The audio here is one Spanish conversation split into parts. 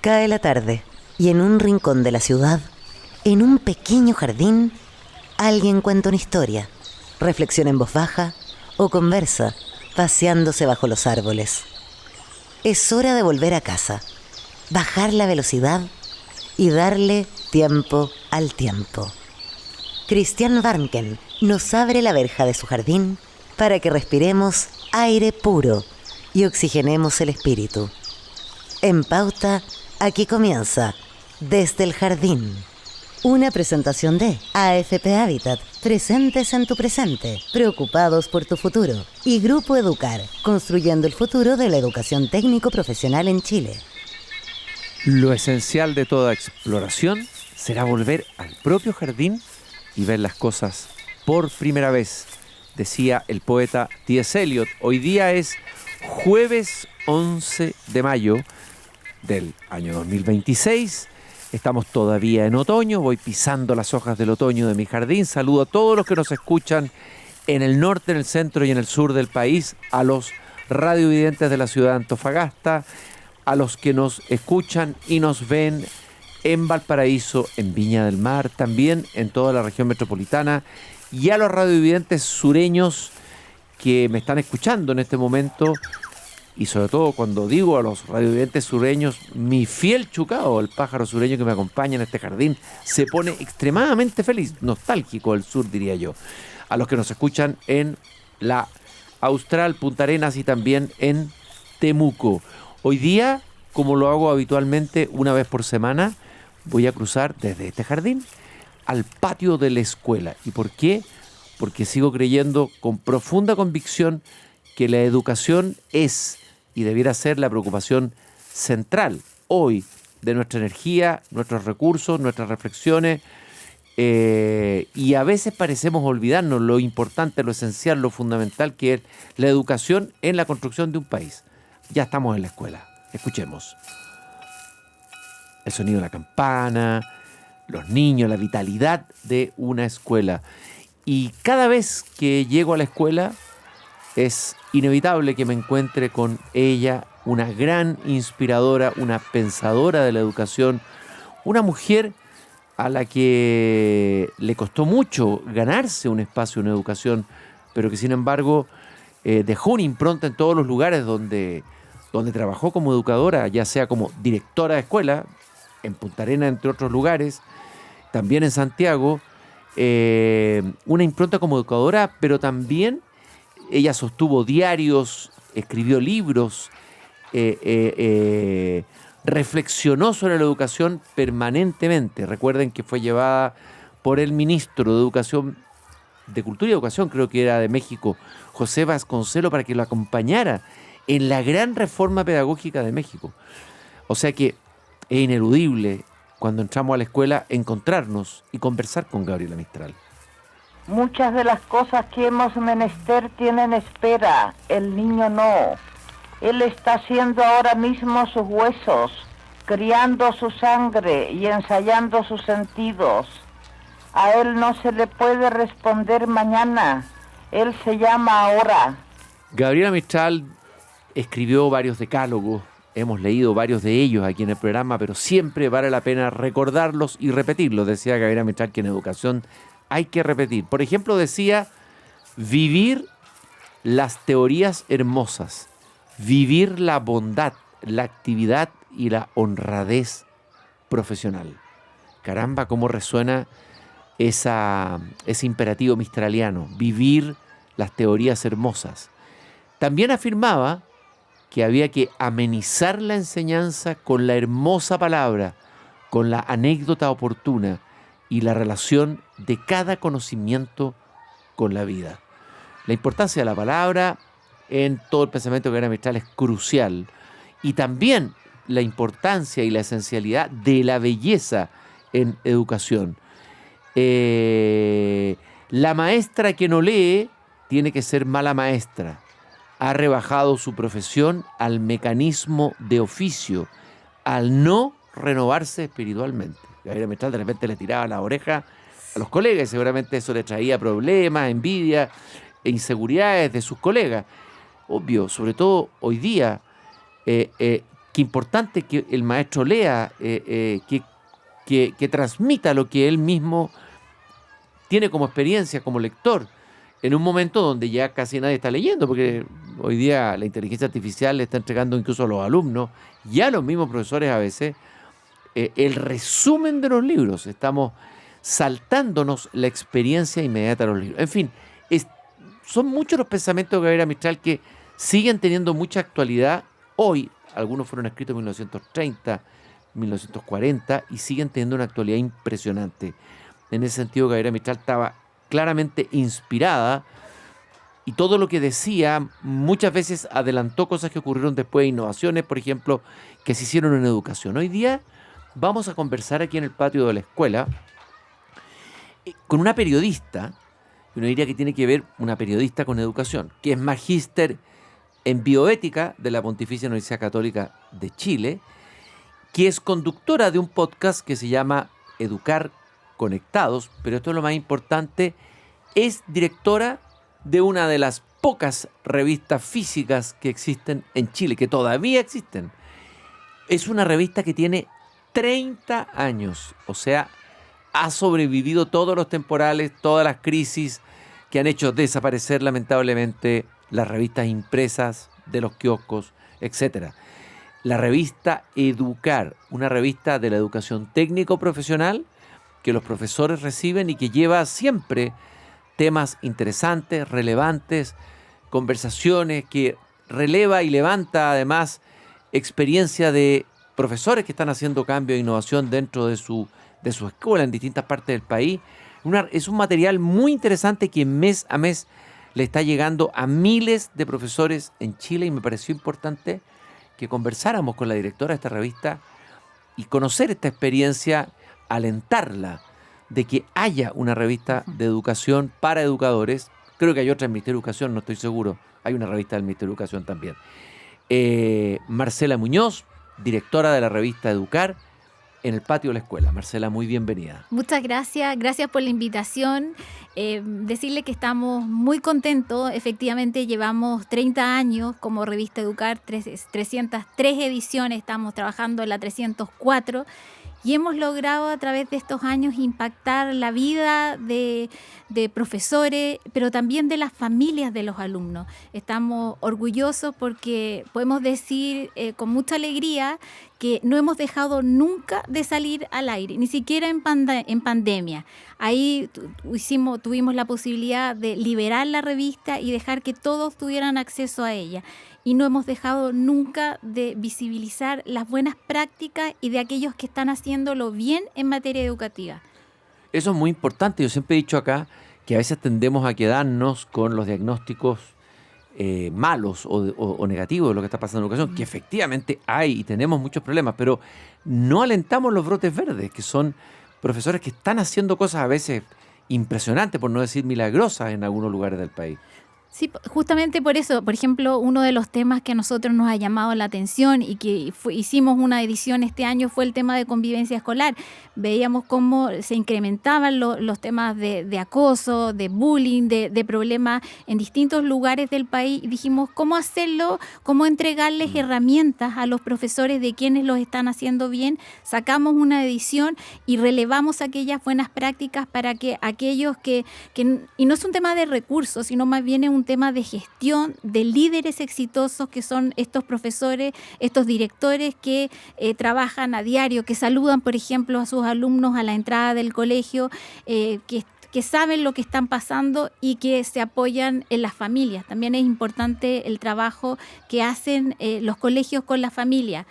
Cae la tarde y en un rincón de la ciudad, en un pequeño jardín, alguien cuenta una historia, reflexiona en voz baja o conversa, paseándose bajo los árboles. Es hora de volver a casa, bajar la velocidad y darle tiempo al tiempo. Christian Warnken nos abre la verja de su jardín para que respiremos aire puro y oxigenemos el espíritu. En Pauta, aquí comienza Desde el Jardín. Una presentación de AFP Habitat, presentes en tu presente, preocupados por tu futuro. Y Grupo Educar, construyendo el futuro de la educación técnico-profesional en Chile. Lo esencial de toda exploración será volver al propio jardín y ver las cosas por primera vez, decía el poeta T.S. Eliot. Hoy día es jueves 11 de mayo del año 2026. Estamos todavía en otoño, voy pisando las hojas del otoño de mi jardín. Saludo a todos los que nos escuchan en el norte, en el centro y en el sur del país, a los radiovidentes de la ciudad de Antofagasta, a los que nos escuchan y nos ven en Valparaíso, en Viña del Mar, también en toda la región metropolitana, y a los radiovidentes sureños que me están escuchando en este momento. Y sobre todo cuando digo a los radiovidentes sureños, mi fiel Chucao, el pájaro sureño que me acompaña en este jardín, se pone extremadamente feliz, nostálgico del sur, diría yo. A los que nos escuchan en la Austral, Punta Arenas y también en Temuco. Hoy día, como lo hago habitualmente una vez por semana, voy a cruzar desde este jardín al patio de la escuela. ¿Y por qué? Porque sigo creyendo con profunda convicción que la educación es y debiera ser la preocupación central hoy de nuestra energía, nuestros recursos, nuestras reflexiones, y a veces parecemos olvidarnos lo importante, lo esencial, lo fundamental que es la educación en la construcción de un país. Ya estamos en la escuela, escuchemos el sonido de la campana, los niños, la vitalidad de una escuela. Y cada vez que llego a la escuela es inevitable que me encuentre con ella, una gran inspiradora, una pensadora de la educación, una mujer a la que le costó mucho ganarse un espacio en educación, pero que sin embargo dejó una impronta en todos los lugares donde trabajó como educadora, ya sea como directora de escuela, en Punta Arenas, entre otros lugares, también en Santiago, una impronta como educadora, pero también ella sostuvo diarios, escribió libros, reflexionó sobre la educación permanentemente. Recuerden que fue llevada por el ministro de Educación, de Cultura y Educación, creo que era de México, José Vasconcelos, para que lo acompañara en la gran reforma pedagógica de México. O sea que es ineludible, cuando entramos a la escuela, encontrarnos y conversar con Gabriela Mistral. Muchas de las cosas que hemos menester tienen espera, el niño no. Él está haciendo ahora mismo sus huesos, criando su sangre y ensayando sus sentidos. A él no se le puede responder mañana, él se llama ahora. Gabriela Mistral escribió varios decálogos, hemos leído varios de ellos aquí en el programa, pero siempre vale la pena recordarlos y repetirlos. Decía Gabriela Mistral que en educación hay que repetir. Por ejemplo, decía, vivir las teorías hermosas, vivir la bondad, la actividad y la honradez profesional. Caramba, cómo resuena ese imperativo mistraliano, vivir las teorías hermosas. También afirmaba que había que amenizar la enseñanza con la hermosa palabra, con la anécdota oportuna y la relación de cada conocimiento con la vida. La importancia de la palabra en todo el pensamiento de Gabriela Mistral es crucial, y también la importancia y la esencialidad de la belleza en educación. La maestra que no lee tiene que ser mala maestra. Ha rebajado su profesión al mecanismo de oficio, al no renovarse espiritualmente. Gabriela Mistral de repente le tiraba la oreja a los colegas y seguramente eso le traía problemas, envidia e inseguridades de sus colegas. Obvio, sobre todo hoy día, qué importante que el maestro lea, que transmita lo que él mismo tiene como experiencia, como lector, en un momento donde ya casi nadie está leyendo, porque hoy día la inteligencia artificial le está entregando incluso a los alumnos y a los mismos profesores a veces el resumen de los libros. Estamos saltándonos la experiencia inmediata de los libros. En fin, son muchos los pensamientos de Gabriela Mistral que siguen teniendo mucha actualidad hoy. Algunos fueron escritos en 1930, 1940 y siguen teniendo una actualidad impresionante. En ese sentido, Gabriela Mistral estaba claramente inspirada y todo lo que decía muchas veces adelantó cosas que ocurrieron después, innovaciones, por ejemplo, que se hicieron en educación. Hoy día vamos a conversar aquí en el patio de la escuela con una periodista, uno diría que tiene que ver una periodista con educación, que es magíster en bioética de la Pontificia Universidad Católica de Chile, que es conductora de un podcast que se llama Educar Conectados, pero esto es lo más importante, es directora de una de las pocas revistas físicas que existen en Chile, que todavía existen. Es una revista que tiene 30 años, o sea, ha sobrevivido todos los temporales, todas las crisis que han hecho desaparecer lamentablemente las revistas impresas de los kioscos, etc. La revista Educar, una revista de la educación técnico-profesional que los profesores reciben y que lleva siempre temas interesantes, relevantes, conversaciones, que releva y levanta además experiencia de profesores que están haciendo cambio e innovación dentro de su escuela en distintas partes del país. Es un material muy interesante que mes a mes le está llegando a miles de profesores en Chile y me pareció importante que conversáramos con la directora de esta revista y conocer esta experiencia, alentarla de que haya una revista de educación para educadores. Creo que hay otra del Ministerio de Educación, no estoy seguro. Hay una revista del Ministerio de Educación también. Marcela Muñoz, directora de la revista Educar, en el patio de la escuela. Marcela, muy bienvenida. Muchas gracias por la invitación. Decirle que estamos muy contentos. Efectivamente, llevamos 30 años como revista Educar, 303 ediciones, estamos trabajando en la 304 y hemos logrado a través de estos años impactar la vida de profesores, pero también de las familias de los alumnos. Estamos orgullosos porque podemos decir con mucha alegría que no hemos dejado nunca de salir al aire, ni siquiera en pandemia. Ahí tuvimos la posibilidad de liberar la revista y dejar que todos tuvieran acceso a ella. Y no hemos dejado nunca de visibilizar las buenas prácticas y de aquellos que están haciéndolo bien en materia educativa. Eso es muy importante. Yo siempre he dicho acá que a veces tendemos a quedarnos con los diagnósticos malos o negativos de lo que está pasando en la educación, que efectivamente hay y tenemos muchos problemas, pero no alentamos los brotes verdes, que son profesores que están haciendo cosas a veces impresionantes, por no decir milagrosas en algunos lugares del país. Sí, justamente por eso, por ejemplo, uno de los temas que a nosotros nos ha llamado la atención y que hicimos una edición este año fue el tema de convivencia escolar. Veíamos cómo se incrementaban los temas de acoso, de bullying, de problemas en distintos lugares del país. Y dijimos, ¿cómo hacerlo? ¿Cómo entregarles herramientas a los profesores de quienes los están haciendo bien? Sacamos una edición y relevamos aquellas buenas prácticas para que aquellos que y no es un tema de recursos, sino más bien es un tema de gestión, de líderes exitosos que son estos profesores, estos directores que trabajan a diario, que saludan, por ejemplo, a sus alumnos a la entrada del colegio, que saben lo que están pasando y que se apoyan en las familias. También es importante el trabajo que hacen los colegios con las familias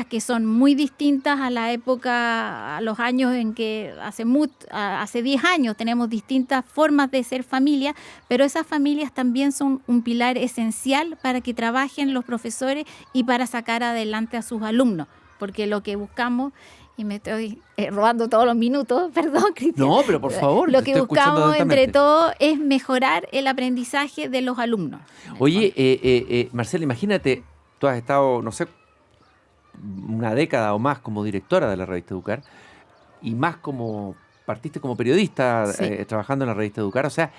que son muy distintas a la época, a los años en que hace 10 años tenemos distintas formas de ser familia, pero esas familias también son un pilar esencial para que trabajen los profesores y para sacar adelante a sus alumnos, porque lo que buscamos, y me estoy robando todos los minutos, perdón, Cristian. No, pero por favor. Lo que buscamos entre todos es mejorar el aprendizaje de los alumnos. Oye, Marcela, imagínate, tú has estado, no sé, una década o más como directora de la revista Educar y más partiste como periodista, sí, trabajando en la revista Educar. O sea,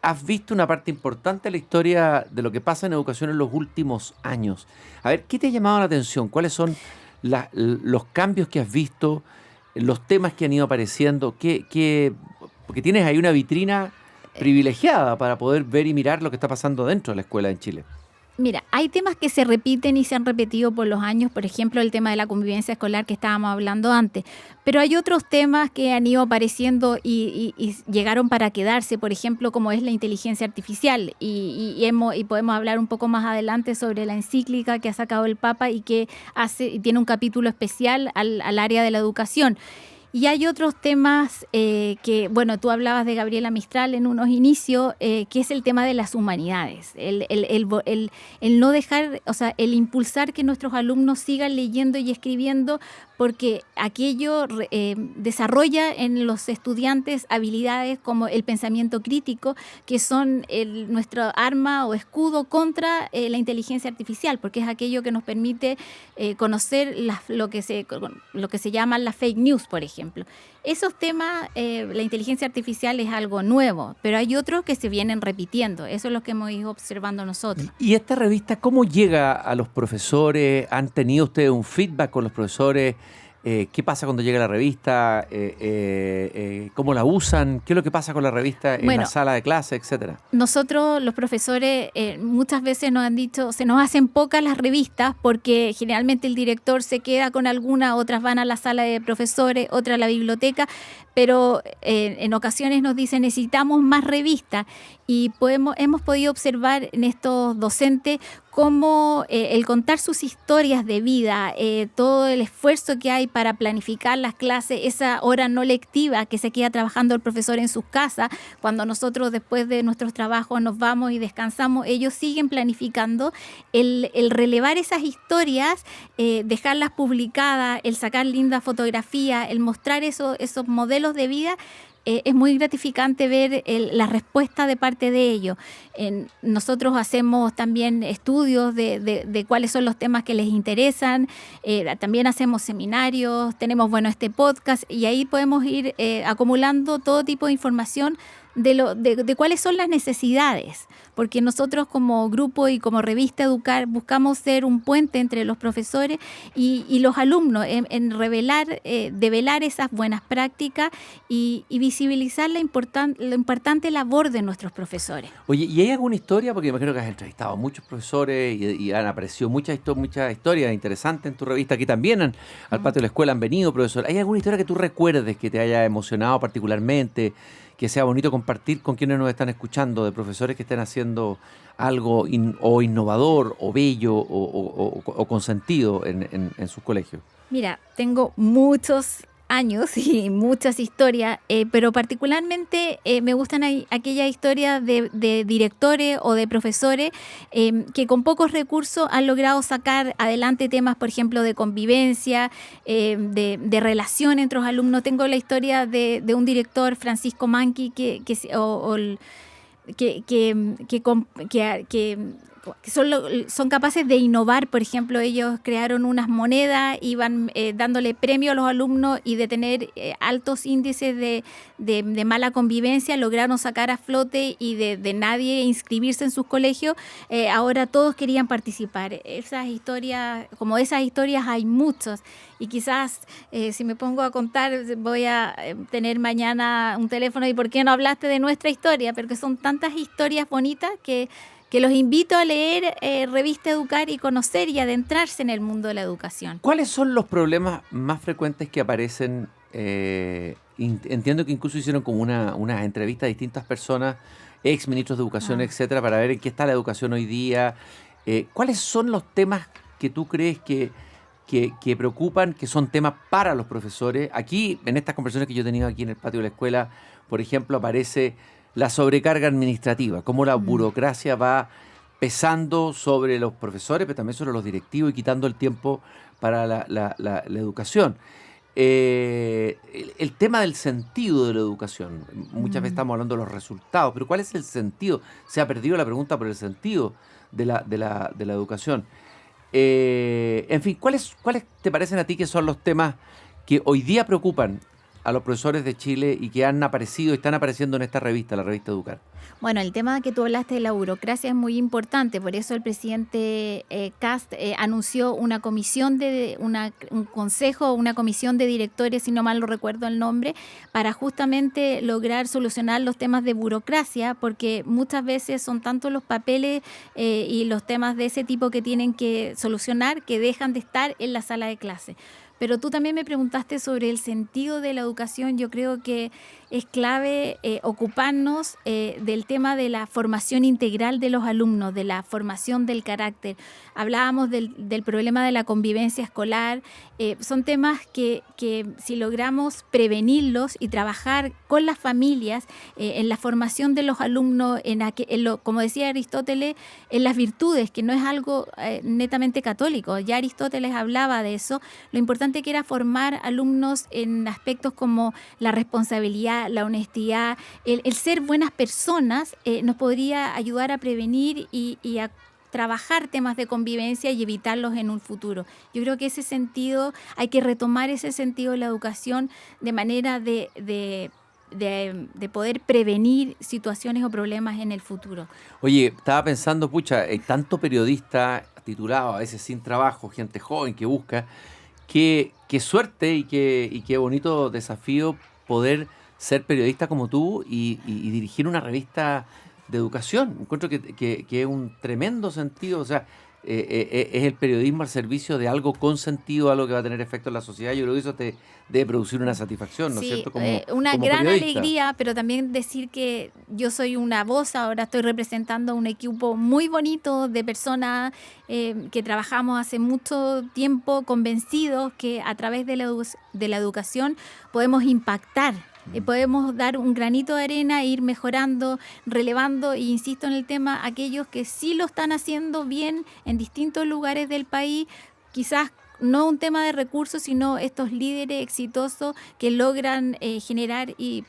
has visto una parte importante de la historia de lo que pasa en educación en los últimos años. A ver, ¿qué te ha llamado la atención? ¿Cuáles son los cambios que has visto, los temas que han ido apareciendo? Porque tienes ahí una vitrina privilegiada para poder ver y mirar lo que está pasando dentro de la escuela en Chile. Mira, hay temas que se repiten y se han repetido por los años, por ejemplo, el tema de la convivencia escolar que estábamos hablando antes, pero hay otros temas que han ido apareciendo y llegaron para quedarse, por ejemplo, como es la inteligencia artificial, y podemos hablar un poco más adelante sobre la encíclica que ha sacado el Papa y que tiene un capítulo especial al área de la educación. Y hay otros temas que, bueno, tú hablabas de Gabriela Mistral en unos inicios, que es el tema de las humanidades, el no dejar, o sea, el impulsar que nuestros alumnos sigan leyendo y escribiendo, porque aquello desarrolla en los estudiantes habilidades como el pensamiento crítico, que son nuestra arma o escudo contra la inteligencia artificial, porque es aquello que nos permite conocer lo que se llaman las fake news, por ejemplo. Esos temas, la inteligencia artificial es algo nuevo, pero hay otros que se vienen repitiendo. Eso es lo que hemos ido observando nosotros. ¿Y esta revista cómo llega a los profesores? ¿Han tenido ustedes un feedback con los profesores? ¿Qué pasa cuando llega la revista? ¿Cómo la usan? ¿Qué es lo que pasa con la revista en la sala de clase, etcétera? Nosotros, los profesores, muchas veces nos han dicho, se nos hacen pocas las revistas porque generalmente el director se queda con alguna, otras van a la sala de profesores, otras a la biblioteca, pero en ocasiones nos dicen necesitamos más revistas y hemos podido observar en estos docentes cómo el contar sus historias de vida, todo el esfuerzo que hay para planificar las clases, esa hora no lectiva que se queda trabajando el profesor en sus casas, cuando nosotros después de nuestros trabajos nos vamos y descansamos, ellos siguen planificando, el relevar esas historias, dejarlas publicadas, el sacar lindas fotografías, el mostrar esos modelos de vida. Es muy gratificante ver la respuesta de parte de ellos. Nosotros hacemos también estudios de cuáles son los temas que les interesan, también hacemos seminarios, tenemos este podcast y ahí podemos ir acumulando todo tipo de información de cuáles son las necesidades, porque nosotros como grupo y como revista Educar buscamos ser un puente entre los profesores y los alumnos en develar esas buenas prácticas y visibilizar la importante labor de nuestros profesores. Oye, ¿y hay alguna historia? Porque imagino que has entrevistado a muchos profesores y han aparecido muchas historias interesantes en tu revista. Aquí también al patio de la escuela han venido profesores. ¿Hay alguna historia que tú recuerdes que te haya emocionado particularmente, que sea bonito compartir con quienes nos están escuchando, de profesores que estén haciendo algo o innovador o bello o con sentido en sus colegios? Mira, tengo muchos años y muchas historias, pero particularmente me gustan aquellas historias de directores o de profesores que con pocos recursos han logrado sacar adelante temas, por ejemplo, de convivencia, de relación entre los alumnos. Tengo la historia de un director, Francisco Manqui, que son capaces de innovar. Por ejemplo, ellos crearon unas monedas, iban dándole premio a los alumnos y de tener altos índices de mala convivencia, lograron sacar a flote y de nadie inscribirse en sus colegios. Ahora todos querían participar. Esas historias hay muchas. Y quizás si me pongo a contar voy a tener mañana un teléfono y ¿por qué no hablaste de nuestra historia? Porque son tantas historias bonitas que los invito a leer Revista Educar y conocer y adentrarse en el mundo de la educación. ¿Cuáles son los problemas más frecuentes que aparecen? Entiendo que incluso hicieron como una entrevista a distintas personas, ex ministros de educación, etcétera, para ver en qué está la educación hoy día. ¿Cuáles son los temas que tú crees que preocupan, que son temas para los profesores? Aquí, en estas conversaciones que yo he tenido aquí en el patio de la escuela, por ejemplo, aparece la sobrecarga administrativa, cómo la burocracia va pesando sobre los profesores, pero también sobre los directivos y quitando el tiempo para la educación. El tema del sentido de la educación. Muchas veces estamos hablando de los resultados, pero ¿cuál es el sentido? Se ha perdido la pregunta por el sentido de la educación. En fin, ¿cuáles te parecen a ti que son los temas que hoy día preocupan a los profesores de Chile y que han aparecido y están apareciendo en esta revista, la revista Educar? Bueno, el tema que tú hablaste de la burocracia es muy importante, por eso el presidente Kast anunció una comisión un consejo, una comisión de directores, si no mal no recuerdo el nombre, para justamente lograr solucionar los temas de burocracia, porque muchas veces son tantos los papeles y los temas de ese tipo que tienen que solucionar que dejan de estar en la sala de clase. Pero tú también me preguntaste sobre el sentido de la educación. Yo creo que es clave ocuparnos del tema de la formación integral de los alumnos, de la formación del carácter. Hablábamos del problema de la convivencia escolar. Son temas que si logramos prevenirlos y trabajar con las familias en la formación de los alumnos, como decía Aristóteles, en las virtudes, que no es algo netamente católico. Ya Aristóteles hablaba de eso. Lo importante que era formar alumnos en aspectos como la responsabilidad, la honestidad, el ser buenas personas nos podría ayudar a prevenir y a trabajar temas de convivencia y evitarlos en un futuro. Yo creo que ese sentido, hay que retomar ese sentido de la educación de manera de poder prevenir situaciones o problemas en el futuro. Oye, estaba pensando, pucha, hay tanto periodista titulado, a veces sin trabajo, gente joven que busca. Qué suerte y qué bonito desafío poder ser periodista como tú y dirigir una revista de educación. Encuentro que es un tremendo sentido, o sea, es el periodismo al servicio de algo con sentido, algo que va a tener efecto en la sociedad. Yo creo que eso te debe producir una satisfacción, ¿no es cierto? Una como gran periodista. alegría, pero también decir que yo soy una voz, ahora estoy representando un equipo muy bonito de personas que trabajamos hace mucho tiempo convencidos que a través de la educación podemos impactar. Podemos dar un granito de arena e ir mejorando, relevando, e insisto en el tema, aquellos que sí lo están haciendo bien en distintos lugares del país, quizás no un tema de recursos, sino estos líderes exitosos que logran generar y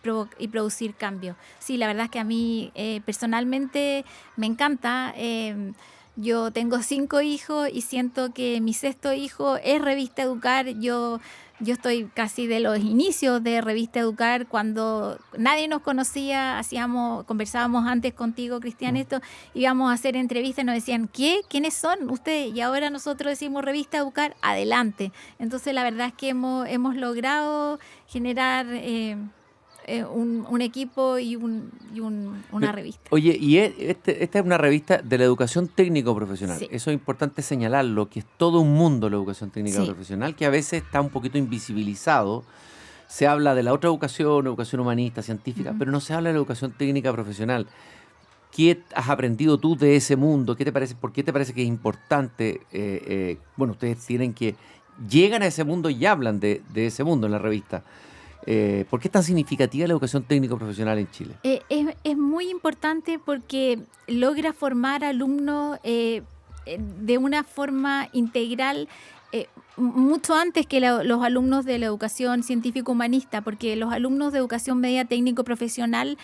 producir cambios. Sí, la verdad es que a mí personalmente me encanta. Yo tengo 5 hijos y siento que mi 6.º hijo es Revista Educar. Yo estoy casi de los inicios de Revista Educar, cuando nadie nos conocía, conversábamos antes contigo, Cristian, íbamos a hacer entrevistas y nos decían, ¿qué? ¿Quiénes son ustedes? Y ahora nosotros decimos Revista Educar, adelante. Entonces la verdad es que hemos logrado generar un equipo y una revista. Oye, y esta es una revista de la educación técnico-profesional. Sí. Eso es importante señalarlo, que es todo un mundo la educación técnica profesional, que a veces está un poquito invisibilizado. Se habla de la otra educación humanista, científica, pero no se habla de la educación técnica profesional. ¿Qué has aprendido tú de ese mundo? ¿Qué te parece? ¿Por qué te parece que es importante? Bueno, ustedes llegan a ese mundo y hablan de ese mundo en la revista. ¿Por qué es tan significativa la educación técnico-profesional en Chile? Es muy importante porque logra formar alumnos de una forma integral mucho antes que los alumnos de la educación científico-humanista, porque los alumnos de educación media técnico-profesional,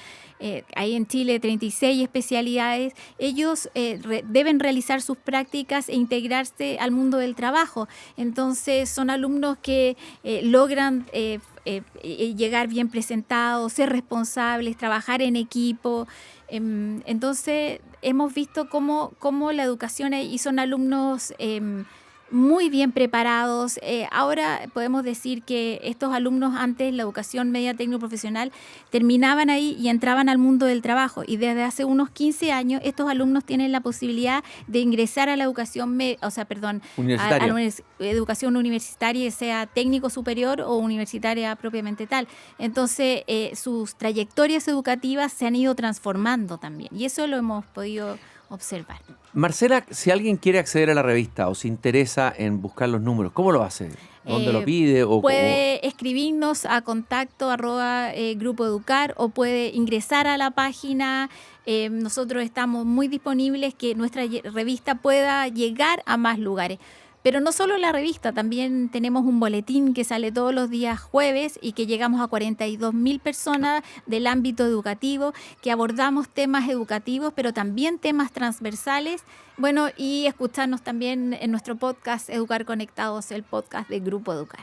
hay en Chile 36 especialidades, ellos deben realizar sus prácticas e integrarse al mundo del trabajo. Entonces son alumnos que logran llegar bien presentados, ser responsables, trabajar en equipo. Entonces hemos visto cómo la educación y son alumnos muy bien preparados. Ahora podemos decir que estos alumnos antes, la educación media técnico-profesional, terminaban ahí y entraban al mundo del trabajo. Y desde hace unos 15 años, estos alumnos tienen la posibilidad de ingresar a la educación universitaria. A la educación universitaria, sea técnico superior o universitaria propiamente tal. Entonces, sus trayectorias educativas se han ido transformando también. Y eso lo hemos podido observar. Marcela, si alguien quiere acceder a la revista o se interesa en buscar los números, ¿cómo lo hace? ¿Dónde lo pide? Puede escribirnos a contacto@Grupo Educar o puede ingresar a la página. Nosotros estamos muy disponibles que nuestra revista pueda llegar a más lugares. Pero no solo la revista, también tenemos un boletín que sale todos los días jueves y que llegamos a 42.000 personas del ámbito educativo, que abordamos temas educativos, pero también temas transversales. Bueno, y escucharnos también en nuestro podcast Educar Conectados, el podcast de Grupo Educar.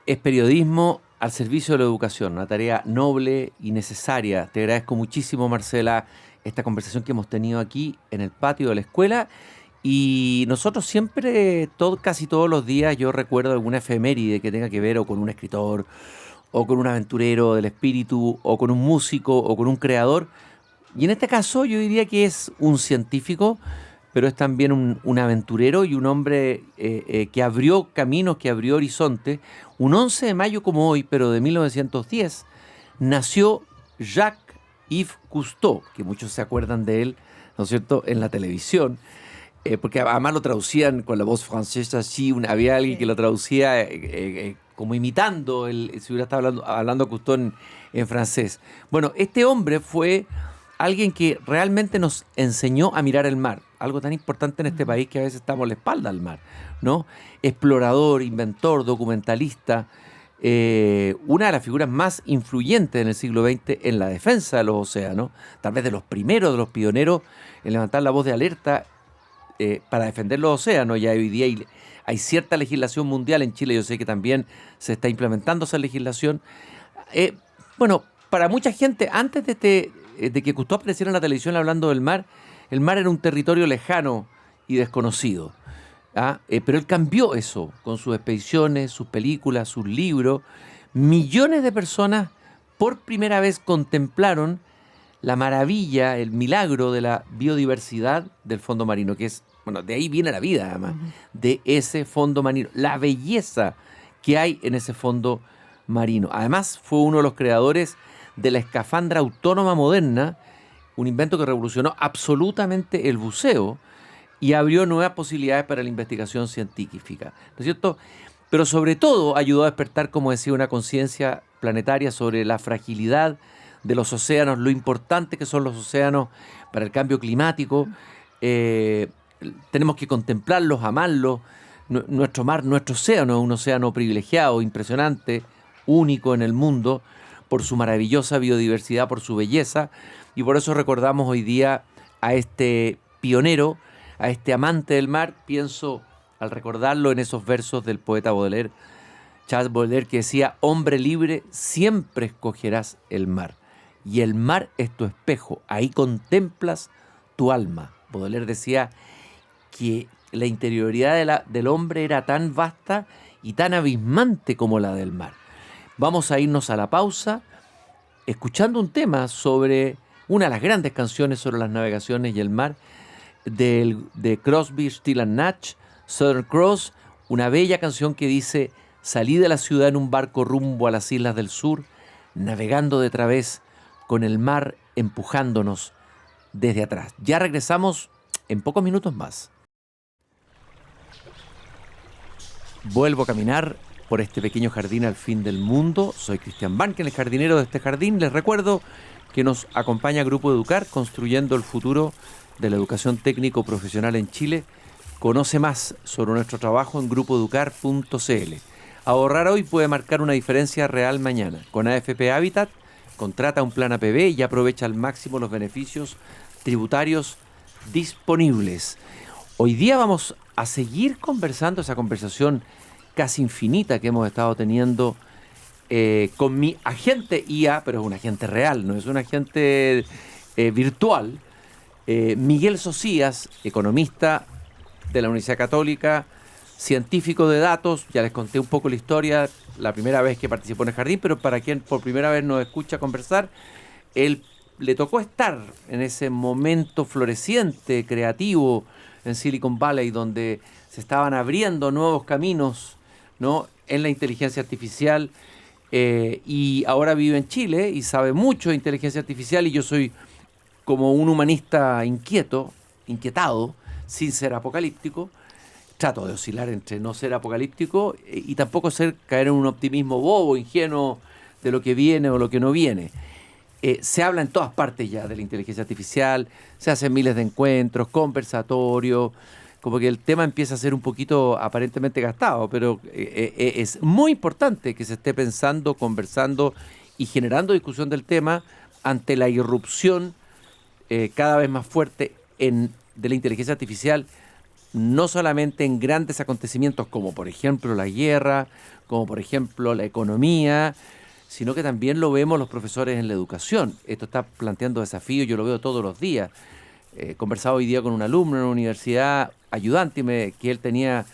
Es periodismo al servicio de la educación, una tarea noble y necesaria. Te agradezco muchísimo, Marcela, esta conversación que hemos tenido aquí en el patio de la escuela. Y nosotros siempre, casi todos los días, yo recuerdo alguna efeméride que tenga que ver o con un escritor, o con un aventurero del espíritu, o con un músico, o con un creador. Y en este caso yo diría que es un científico, pero es también un aventurero y un hombre que abrió caminos, que abrió horizontes. Un 11 de mayo como hoy, pero de 1910, nació Jacques-Yves Cousteau, que muchos se acuerdan de él, ¿no es cierto?, en la televisión, porque además lo traducían con la voz francesa así, había alguien que lo traducía como imitando, si hubiera estado hablando Cousteau en francés. Bueno, este hombre fue alguien que realmente nos enseñó a mirar el mar, algo tan importante en este país que a veces estamos a la espalda del mar, ¿no? Explorador, inventor, documentalista, una de las figuras más influyentes en el siglo XX en la defensa de los océanos, tal vez de los primeros, de los pioneros en levantar la voz de alerta para defender los océanos. Ya hoy día hay cierta legislación mundial en Chile, yo sé que también se está implementando esa legislación. Bueno, para mucha gente, antes de que Cousteau apareciera en la televisión hablando del mar, el mar era un territorio lejano y desconocido. Pero él cambió eso con sus expediciones, sus películas, sus libros. Millones de personas por primera vez contemplaron la maravilla, el milagro de la biodiversidad del fondo marino, que es, bueno, de ahí viene la vida además, de ese fondo marino, la belleza que hay en ese fondo marino. Además fue uno de los creadores de la escafandra autónoma moderna, un invento que revolucionó absolutamente el buceo y abrió nuevas posibilidades para la investigación científica, ¿no es cierto? Pero sobre todo ayudó a despertar, como decía, una conciencia planetaria sobre la fragilidad de los océanos, lo importante que son los océanos para el cambio climático. Tenemos que contemplarlos, amarlos. Nuestro mar, nuestro océano es un océano privilegiado, impresionante, único en el mundo, por su maravillosa biodiversidad, por su belleza, y por eso recordamos hoy día a este pionero, a este amante del mar. Pienso, al recordarlo, en esos versos del poeta Baudelaire, Charles Baudelaire, que decía: hombre libre, siempre escogerás el mar, y el mar es tu espejo, ahí contemplas tu alma. Baudelaire decía que la interioridad del hombre era tan vasta y tan abismante como la del mar. Vamos a irnos a la pausa escuchando un tema sobre una de las grandes canciones sobre las navegaciones y el mar de Crosby, Stills & Nash, Southern Cross, una bella canción que dice: salí de la ciudad en un barco rumbo a las islas del sur, navegando de través con el mar empujándonos desde atrás. Ya regresamos en pocos minutos más. Vuelvo a caminar por este pequeño jardín al fin del mundo. Soy Cristian Banken, el jardinero de este jardín. Les recuerdo que nos acompaña Grupo Educar, construyendo el futuro de la educación técnico profesional en Chile. Conoce más sobre nuestro trabajo en grupoeducar.cl. Ahorrar hoy puede marcar una diferencia real mañana. Con AFP Habitat, contrata un plan APB y aprovecha al máximo los beneficios tributarios disponibles. Hoy día vamos a seguir conversando, esa conversación casi infinita que hemos estado teniendo con mi agente IA, pero es un agente real, no es un agente virtual, Miguel Socias, economista de la Universidad Católica, científico de datos. Ya les conté un poco la historia, la primera vez que participó en el jardín, pero para quien por primera vez nos escucha conversar, él le tocó estar en ese momento floreciente, creativo, en Silicon Valley, donde se estaban abriendo nuevos caminos, ¿no?, en la inteligencia artificial, y ahora vive en Chile y sabe mucho de inteligencia artificial, y yo soy como un humanista inquietado, sin ser apocalíptico. Trato de oscilar entre no ser apocalíptico y tampoco caer en un optimismo bobo, ingenuo de lo que viene o lo que no viene. Se habla en todas partes ya de la inteligencia artificial, se hacen miles de encuentros, conversatorios, como que el tema empieza a ser un poquito aparentemente gastado, pero es muy importante que se esté pensando, conversando y generando discusión del tema ante la irrupción cada vez más fuerte de la inteligencia artificial no solamente en grandes acontecimientos como por ejemplo la guerra, como por ejemplo la economía, sino que también lo vemos los profesores en la educación. Esto está planteando desafíos, yo lo veo todos los días. He conversado hoy día con un alumno en una universidad, ayudante, que él tenía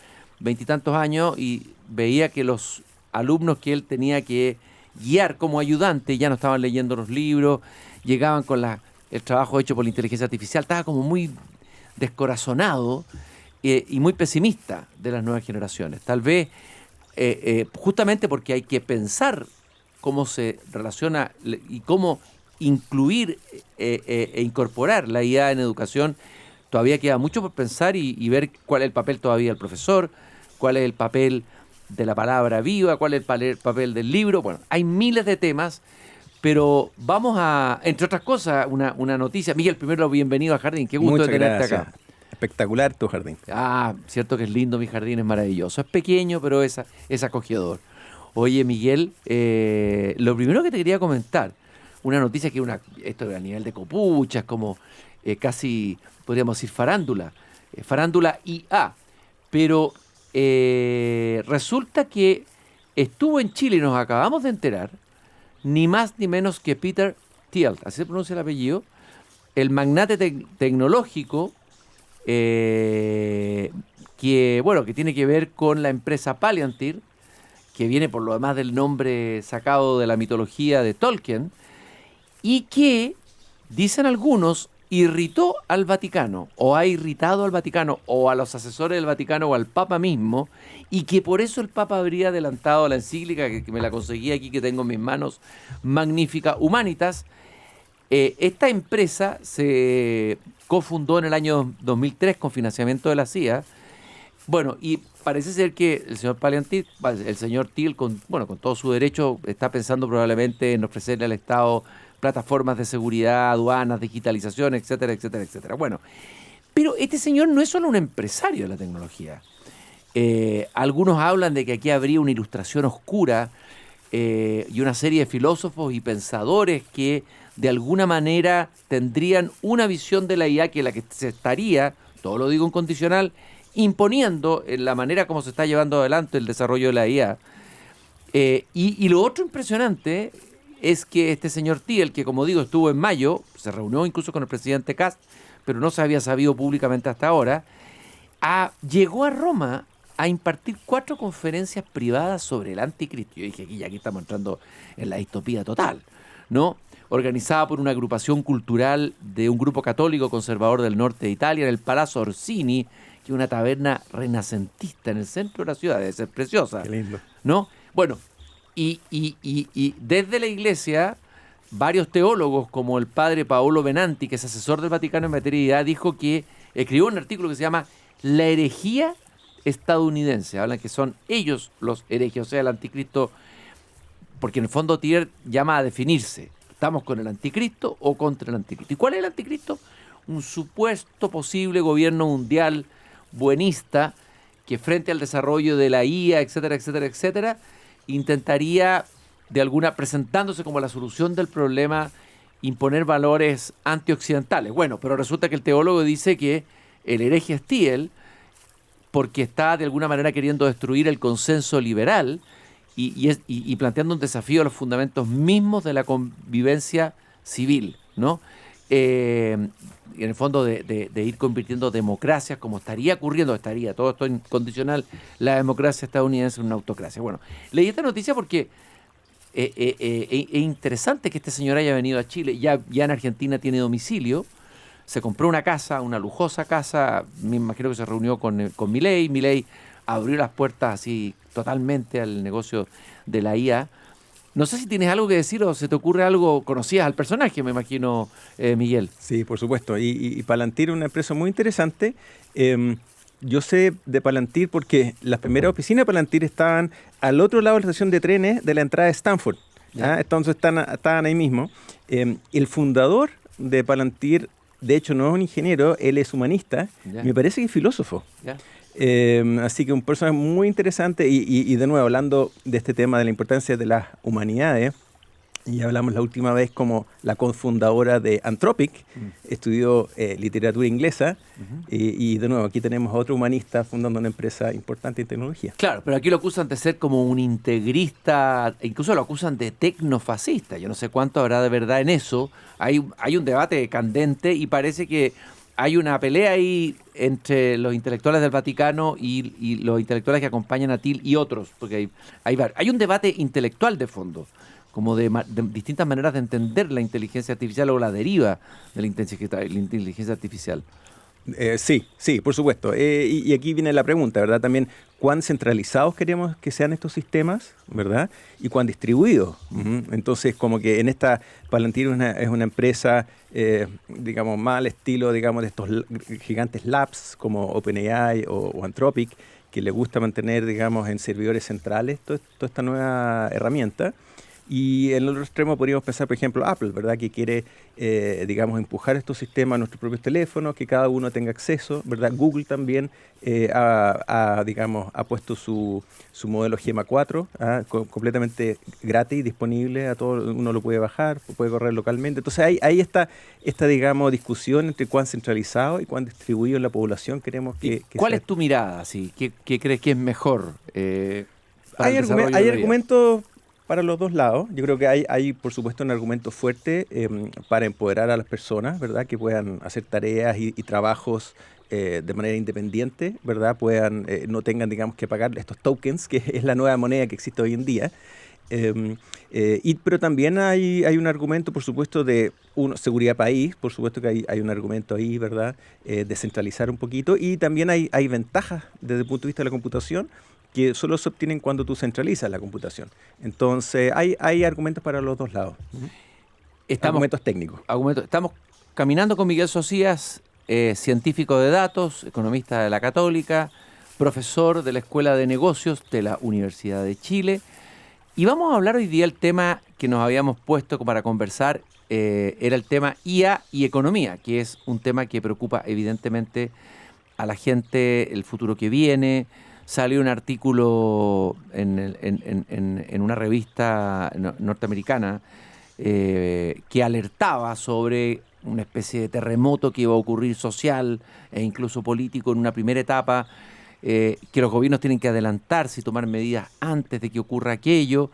20 y tantos años y veía que los alumnos que él tenía que guiar como ayudante ya no estaban leyendo los libros, llegaban con el trabajo hecho por la inteligencia artificial, estaba como muy descorazonado y muy pesimista de las nuevas generaciones. Tal vez justamente porque hay que pensar cómo se relaciona y cómo incluir e incorporar la IA en educación, todavía queda mucho por pensar y ver cuál es el papel todavía del profesor, cuál es el papel de la palabra viva, cuál es el papel del libro. Bueno, hay miles de temas, pero vamos a, entre otras cosas, una noticia. Miguel, primero bienvenido a Jardín, qué gusto Muchas de tenerte gracias. acá. Espectacular tu jardín. Cierto que es lindo, mi jardín es maravilloso. Es pequeño, pero es acogedor. Oye, Miguel, lo primero que te quería comentar, una noticia que esto a nivel de copuchas, como casi podríamos decir farándula IA, pero resulta que estuvo en Chile y nos acabamos de enterar, ni más ni menos que Peter Thiel, así se pronuncia el apellido, el magnate tecnológico que tiene que ver con la empresa Palantir, que viene por lo demás del nombre sacado de la mitología de Tolkien, y que, dicen algunos, irritó al Vaticano, o ha irritado al Vaticano, o a los asesores del Vaticano, o al Papa mismo, y que por eso el Papa habría adelantado la encíclica, que me la conseguí aquí, que tengo en mis manos, Magnifica Humanitas. Esta empresa se cofundó en el año 2003 con financiamiento de la CIA. Bueno, y parece ser que el señor Palantir, el señor Thiel, con todo su derecho, está pensando probablemente en ofrecerle al Estado plataformas de seguridad, aduanas, digitalización, etcétera, etcétera, etcétera. Bueno, pero este señor no es solo un empresario de la tecnología. Algunos hablan de que aquí habría una ilustración oscura y una serie de filósofos y pensadores que de alguna manera tendrían una visión de la IA que la que se estaría, todo lo digo en condicional, imponiendo en la manera como se está llevando adelante el desarrollo de la IA. Y lo otro impresionante es que este señor Thiel, que como digo estuvo en mayo, se reunió incluso con el presidente Kast, pero no se había sabido públicamente hasta ahora, llegó a Roma a impartir 4 conferencias privadas sobre el anticristo. Yo dije, aquí estamos entrando en la distopía total, ¿no? Organizada por una agrupación cultural de un grupo católico conservador del norte de Italia, en el Palazzo Orsini, que es una taberna renacentista en el centro de la ciudad, debe ser preciosa. Qué lindo. ¿No? Bueno, y desde la iglesia, varios teólogos, como el padre Paolo Benanti, que es asesor del Vaticano en materia de IA, dijo que escribió un artículo que se llama La herejía estadounidense. Hablan que son ellos los herejes, o sea, el anticristo, porque en el fondo Thiel llama a definirse. ¿Estamos con el anticristo o contra el anticristo? ¿Y cuál es el anticristo? Un supuesto posible gobierno mundial buenista que frente al desarrollo de la IA, etcétera, etcétera, etcétera, intentaría presentándose como la solución del problema, imponer valores antioccidentales. Bueno, pero resulta que el teólogo dice que el hereje es Thiel porque está de alguna manera queriendo destruir el consenso liberal y planteando un desafío a los fundamentos mismos de la convivencia civil, ¿no? En el fondo de ir convirtiendo democracias, como todo esto incondicional, la democracia estadounidense en una autocracia. Bueno, leí esta noticia porque es interesante que este señor haya venido a Chile, ya en Argentina tiene domicilio, se compró una casa, una lujosa casa, me imagino que se reunió con Milei abrió las puertas así totalmente al negocio de la IA. No sé si tienes algo que decir o se te ocurre algo, conocías al personaje, me imagino, Miguel. Sí, por supuesto. Y Palantir es una empresa muy interesante. Yo sé de Palantir porque las primeras oficinas de Palantir estaban al otro lado de la estación de trenes de la entrada de Stanford. Entonces estaban ahí mismo. El fundador de Palantir, de hecho, no es un ingeniero, él es humanista. Me parece que es filósofo. Así que un personaje muy interesante y de nuevo, hablando de este tema de la importancia de las humanidades, Y hablamos la última vez como la cofundadora de Anthropic, estudió literatura inglesa, y de nuevo aquí tenemos a otro humanista fundando una empresa importante en tecnología. Claro, pero aquí lo acusan de ser como un integrista, incluso lo acusan de tecnofascista. Yo no sé cuánto habrá de verdad en eso. Hay un debate candente y parece que hay una pelea ahí entre los intelectuales del Vaticano y los intelectuales que acompañan a Thiel y otros, porque hay un debate intelectual de fondo, como de distintas maneras de entender la inteligencia artificial o la deriva de la inteligencia artificial. Sí, por supuesto. Y aquí viene la pregunta, ¿verdad? También, ¿cuán centralizados queremos que sean estos sistemas, ¿verdad? Y cuán distribuidos. Entonces, como que en esta, Palantir es una empresa, digamos, más al estilo, digamos, de estos gigantes labs como OpenAI o Anthropic, que le gusta mantener, digamos, en servidores centrales toda esta nueva herramienta. Y en el otro extremo podríamos pensar, por ejemplo, Apple, ¿verdad? Que quiere, digamos, empujar estos sistemas a nuestros propios teléfonos, que cada uno tenga acceso, ¿verdad? Google también ha puesto su modelo Gemma 4, completamente gratis, disponible a todo, uno lo puede bajar, puede correr localmente. Entonces hay esta, digamos, discusión entre cuán centralizado y cuán distribuido en la población queremos que ¿Cuál sea. es tu mirada? ¿Sí? ¿Qué crees que es mejor? Hay argumentos para los dos lados. Yo creo que hay por supuesto, un argumento fuerte para empoderar a las personas, ¿verdad? Que puedan hacer tareas y trabajos de manera independiente, ¿verdad? No tengan, digamos, que pagar estos tokens, que es la nueva moneda que existe hoy en día. Pero también hay un argumento, por supuesto, de seguridad país, por supuesto que hay un argumento ahí, ¿verdad? Descentralizar un poquito, y también hay ventajas desde el punto de vista de la computación que solo se obtienen cuando tú centralizas la computación. Entonces, hay argumentos para los dos lados. Argumentos técnicos. Estamos caminando con Miguel Socias, científico de datos, economista de la Católica, profesor de la Escuela de Negocios de la Universidad de Chile. Y vamos a hablar hoy día del tema que nos habíamos puesto para conversar, era el tema IA y economía, que es un tema que preocupa evidentemente a la gente, el futuro que viene. Salió un artículo en una revista norteamericana que alertaba sobre una especie de terremoto que iba a ocurrir social e incluso político en una primera etapa, que los gobiernos tienen que adelantarse y tomar medidas antes de que ocurra aquello.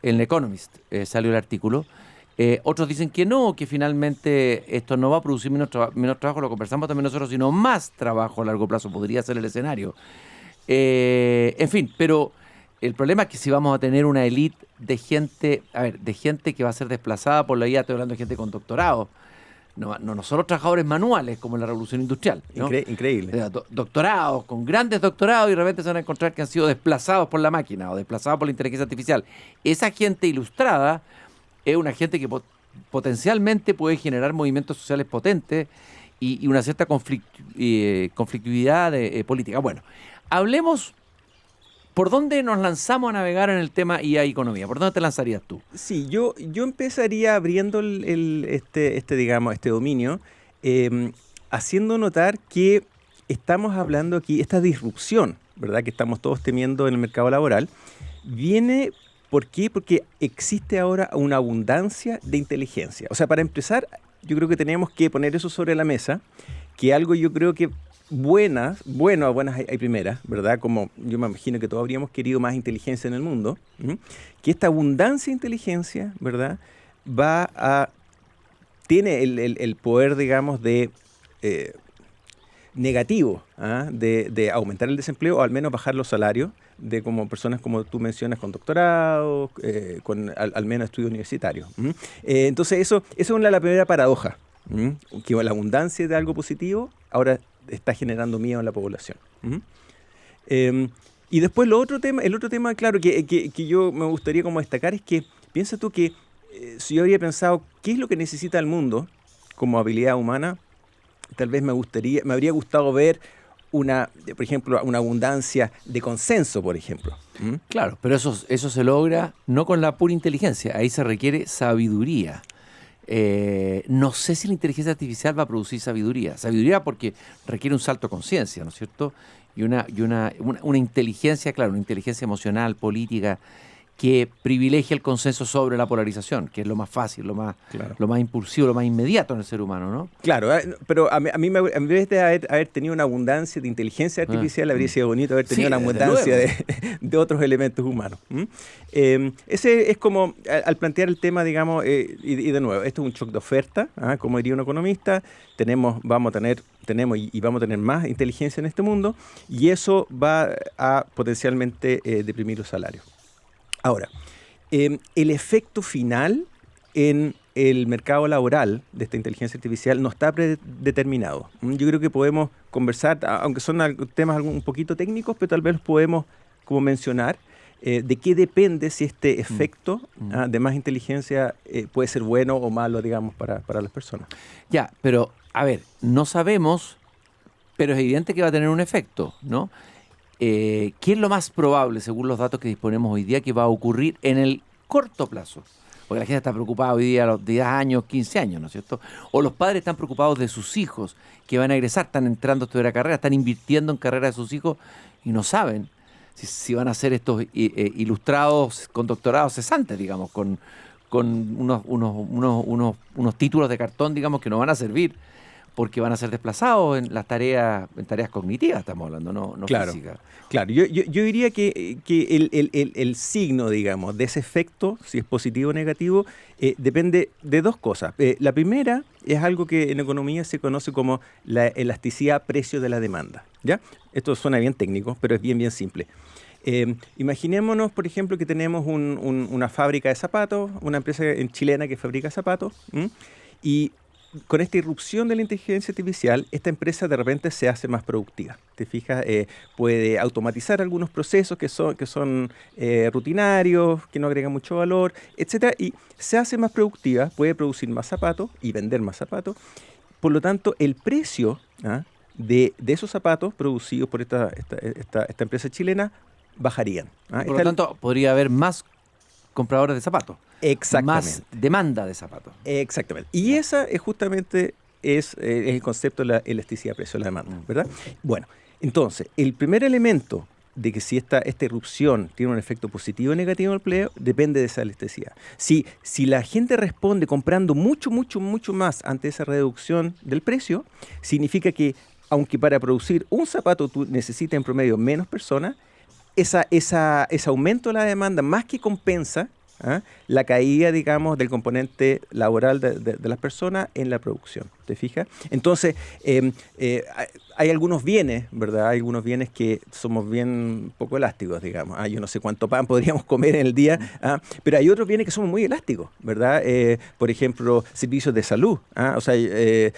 En el Economist salió el artículo. Otros dicen que no, que finalmente esto no va a producir menos trabajo, lo conversamos también nosotros, sino más trabajo a largo plazo, podría ser el escenario. En fin, pero el problema es que si vamos a tener una élite de gente que va a ser desplazada por la IA, estoy hablando de gente con doctorado, no solo trabajadores manuales como en la revolución industrial, ¿no? Increíble. Doctorados, con grandes doctorados, y de repente se van a encontrar que han sido desplazados por la máquina o desplazados por la inteligencia artificial. Esa gente ilustrada es una gente que potencialmente puede generar movimientos sociales potentes y una cierta conflictividad política. Bueno, hablemos por dónde nos lanzamos a navegar en el tema IA y economía. ¿Por dónde te lanzarías tú? Sí, yo empezaría abriendo este dominio, haciendo notar que estamos hablando aquí, esta disrupción, ¿verdad?, que estamos todos temiendo en el mercado laboral, viene, ¿por qué? Porque existe ahora una abundancia de inteligencia. O sea, para empezar, yo creo que tenemos que poner eso sobre la mesa, que algo yo creo que buenas hay primeras, ¿verdad? Como yo me imagino que todos habríamos querido más inteligencia en el mundo, que esta abundancia de inteligencia, ¿verdad?, tiene el poder, digamos, de negativo, de aumentar el desempleo o al menos bajar los salarios de como personas como tú mencionas con doctorado, con al menos estudios universitarios. Entonces eso es la primera paradoja, que la abundancia de algo positivo ahora está generando miedo en la población. Y después el otro tema, claro, que yo me gustaría como destacar es que piensa tú que si yo habría pensado qué es lo que necesita el mundo como habilidad humana, tal vez me habría gustado ver por ejemplo, una abundancia de consenso, por ejemplo. Claro, pero eso se logra no con la pura inteligencia, ahí se requiere sabiduría. No sé si la inteligencia artificial va a producir sabiduría porque requiere un salto de conciencia, ¿no es cierto? Y una inteligencia, claro, una inteligencia emocional, política, que privilegia el consenso sobre la polarización, que es lo más fácil, Claro. lo más impulsivo, lo más inmediato en el ser humano, ¿no? Claro, pero a mí en vez de haber tenido una abundancia de inteligencia artificial, habría sido bonito haber tenido Sí, una desde abundancia luego. de otros elementos humanos. Ese es como, al plantear el tema, digamos, y de nuevo, esto es un shock de oferta, como diría un economista, vamos a tener más inteligencia en este mundo, y eso va a potencialmente deprimir los salarios. Ahora, el efecto final en el mercado laboral de esta inteligencia artificial no está predeterminado. Yo creo que podemos conversar, aunque son temas un poquito técnicos, pero tal vez los podemos como mencionar, de qué depende si este efecto de más inteligencia puede ser bueno o malo, digamos, para las personas. Ya, pero, a ver, no sabemos, pero es evidente que va a tener un efecto, ¿no? ¿Qué es lo más probable, según los datos que disponemos hoy día, que va a ocurrir en el corto plazo? Porque la gente está preocupada hoy día a los 10 años, 15 años, ¿no es cierto? O los padres están preocupados de sus hijos que van a egresar, están entrando a estudiar carrera, están invirtiendo en carrera de sus hijos y no saben si van a ser estos ilustrados con doctorados cesantes, digamos, con unos títulos de cartón, digamos, que no van a servir porque van a ser desplazados en tareas cognitivas, estamos hablando, no Claro. físicas. Claro, yo diría que el signo, digamos, de ese efecto, si es positivo o negativo, depende de dos cosas. La primera es algo que en economía se conoce como la elasticidad precio de la demanda, ¿ya? Esto suena bien técnico, pero es bien simple. Imaginémonos, por ejemplo, que tenemos una fábrica de zapatos, una empresa chilena que fabrica zapatos, y con esta irrupción de la inteligencia artificial, esta empresa de repente se hace más productiva. ¿Te fijas? Puede automatizar algunos procesos que son rutinarios, que no agregan mucho valor, etcétera, y se hace más productiva, puede producir más zapatos y vender más zapatos. Por lo tanto, el precio de esos zapatos producidos por esta empresa chilena bajarían. Por lo tanto, podría haber más compradores de zapatos. Exactamente. Más demanda de zapatos. Exactamente. Y esa es justamente el concepto de la elasticidad precio de la demanda, ¿verdad? Bueno, entonces, el primer elemento de que si esta irrupción tiene un efecto positivo o negativo en el empleo, depende de esa elasticidad. Si la gente responde comprando mucho más ante esa reducción del precio, significa que, aunque para producir un zapato tú necesitas en promedio menos personas, ese aumento de la demanda más que compensa la caída, digamos, del componente laboral de las personas en la producción. ¿Te fijas? Entonces, hay algunos bienes, ¿verdad? Hay algunos bienes que somos bien poco elásticos, digamos. Yo no sé cuánto pan podríamos comer en el día, pero hay otros bienes que somos muy elásticos, ¿verdad? Por ejemplo, servicios de salud, o sea,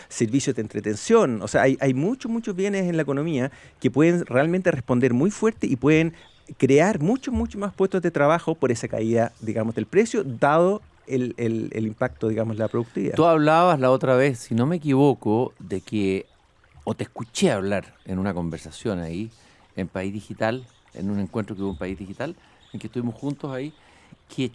servicios de entretención. O sea, hay muchos bienes en la economía que pueden realmente responder muy fuerte y pueden crear mucho más puestos de trabajo por esa caída, digamos, del precio, dado el impacto, digamos, de la productividad. Tú hablabas la otra vez, si no me equivoco, de que, o te escuché hablar en una conversación ahí, en País Digital, en un encuentro que hubo en País Digital, en que estuvimos juntos ahí, que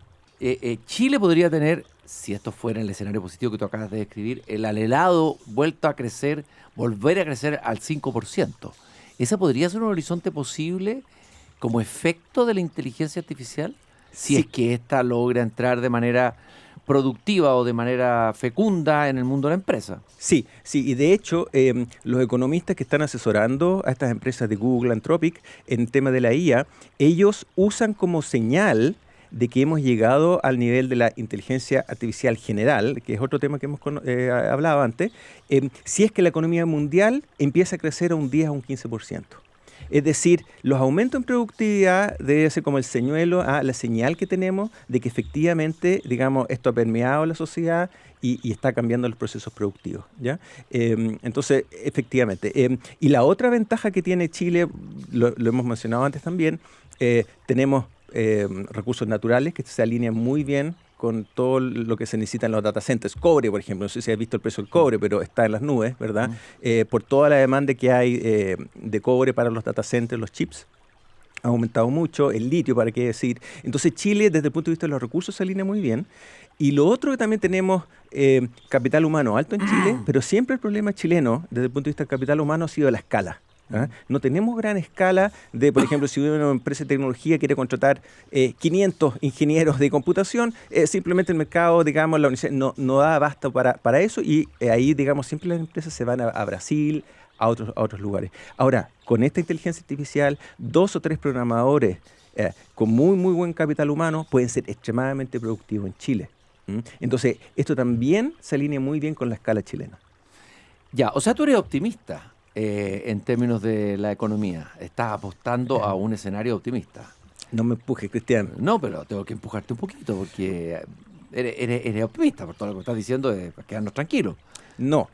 Chile podría tener, si esto fuera el escenario positivo que tú acabas de describir, el anhelado volver a crecer al 5%. ¿Ese podría ser un horizonte posible como efecto de la inteligencia artificial? Si Sí. es que ésta logra entrar de manera productiva o de manera fecunda en el mundo de la empresa. Sí, y de hecho, los economistas que están asesorando a estas empresas de Google, Anthropic, en tema de la IA, ellos usan como señal de que hemos llegado al nivel de la inteligencia artificial general, que es otro tema que hemos hablado antes, si es que la economía mundial empieza a crecer a un 10 a un 15%. Es decir, los aumentos en productividad debe ser como el señuelo, la señal que tenemos de que efectivamente, digamos, esto ha permeado la sociedad y está cambiando los procesos productivos, ¿ya? Entonces, efectivamente. Y la otra ventaja que tiene Chile, lo hemos mencionado antes también, tenemos recursos naturales que se alinean muy bien con todo lo que se necesita en los data centers. Cobre, por ejemplo, no sé si has visto el precio del cobre, pero está en las nubes, ¿verdad? Por toda la demanda que hay de cobre para los data centers, los chips, ha aumentado mucho, el litio, para qué decir. Entonces Chile, desde el punto de vista de los recursos, se alinea muy bien. Y lo otro que también tenemos capital humano alto en Chile, pero siempre el problema chileno, desde el punto de vista del capital humano, ha sido la escala. No tenemos gran escala de, por ejemplo, si una empresa de tecnología quiere contratar 500 ingenieros de computación, simplemente el mercado, digamos, la universidad no da abasto para eso, y ahí, digamos, siempre las empresas se van a Brasil, a otros lugares. Ahora, con esta inteligencia artificial, 2 o 3 programadores con muy buen capital humano pueden ser extremadamente productivos en Chile. Entonces, esto también se alinea muy bien con la escala chilena. Ya, o sea, tú eres optimista en términos de la economía. Estás apostando a un escenario optimista. No me empujes, Cristian. No, pero tengo que empujarte un poquito porque eres optimista por todo lo que estás diciendo, para quedarnos tranquilos. No,